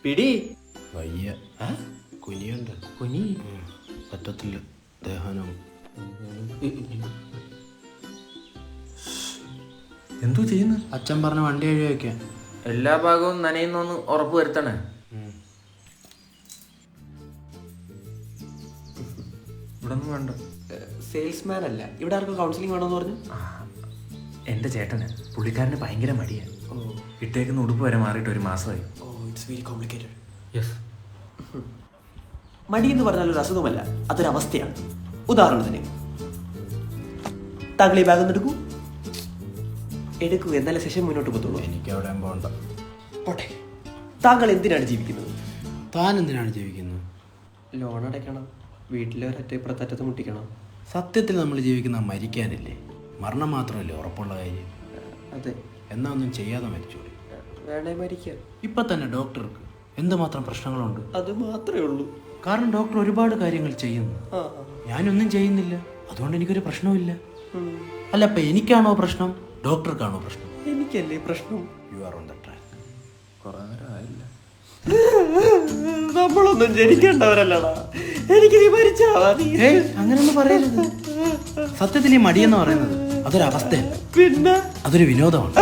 പിടി. വയ്യ, കുനിയുണ്ട്. കുനി പറ്റത്തില്ല, ദഹനം. എന്തോ ചെയ്യുന്നു? അച്ഛൻ പറഞ്ഞ വണ്ടി കഴുകി വയ്ക്കാൻ. എല്ലാ ഭാഗവും നനയുന്നൊന്ന് ഉറപ്പ് വരുത്തണേ. ഇവിടെ ഒന്നും വേണ്ട. സെയിൽസ്മാൻ അല്ല, ഇവിടെ ആർക്കും കൗൺസിലിംഗ് വേണമെന്ന് പറഞ്ഞു. എൻ്റെ ചേട്ടന് പുള്ളിക്കാരന് ഭയങ്കര മടിയാണ്. ഇട്ടേക്കുന്ന ഉടുപ്പ് വരെ മാറിയിട്ട് ഒരു മാസമായി. It's very complicated. യെസ്. മടി എന്ന് പറഞ്ഞാൽ ഒരു അസുഖമല്ല, അതൊരു അവസ്ഥയാണ്. ഉദാഹരണത്തിന് താങ്കൾ ഈ ബാഗ് ഒന്ന് എടുക്കൂ, എന്നാലേ സെഷൻ മുന്നോട്ട് പോകത്തുള്ളൂ. എനിക്ക് അവിടെ പോകണ്ട. പോട്ടെ, താങ്കൾ എന്തിനാണ് ജീവിക്കുന്നത്? താൻ എന്തിനാണ് ജീവിക്കുന്നത്? ലോൺ അടയ്ക്കണം, വീട്ടിലെ ഒരറ്റ ഇപ്പുറത്തറ്റത്ത് മുട്ടിക്കണം. സത്യത്തിൽ നമ്മൾ ജീവിക്കുന്ന മരിക്കാനില്ലേ, മരണം മാത്രമല്ലേ ഉറപ്പുള്ള കാര്യം. അതെ. എന്നാ ഒന്നും ചെയ്യാതെ മരിച്ചോളൂ. വേണേ മരിക്കാം. ഇപ്പൊ തന്നെ ഡോക്ടർക്ക് എന്തുമാത്രം പ്രശ്നങ്ങളുണ്ട്. അത് മാത്രമേ ഉള്ളൂ. കാരണം ഡോക്ടർ ഒരുപാട് കാര്യങ്ങൾ ചെയ്യുന്നു, ഞാനൊന്നും ചെയ്യുന്നില്ല. അതുകൊണ്ട് എനിക്കൊരു പ്രശ്നമില്ല. അല്ല, അപ്പൊ എനിക്കാണോ പ്രശ്നം, ഡോക്ടർക്കാണോ പ്രശ്നം? എനിക്കല്ലേ പ്രശ്നം. You are on the track. കുറെ നേരം ആയില്ല. നമ്മളൊന്നും ജനിക്കേണ്ടവരല്ലടാ. എനിക്ക് നീ മരിച്ചാ മതി. അങ്ങനെയൊന്നും പറയരുത്. സത്യത്തിൽ ഈ മടിയെന്ന് പറയുന്നത് അതൊരവസ്ഥയല്ല, പിന്നെ അതൊരു വിനോദമാണ്.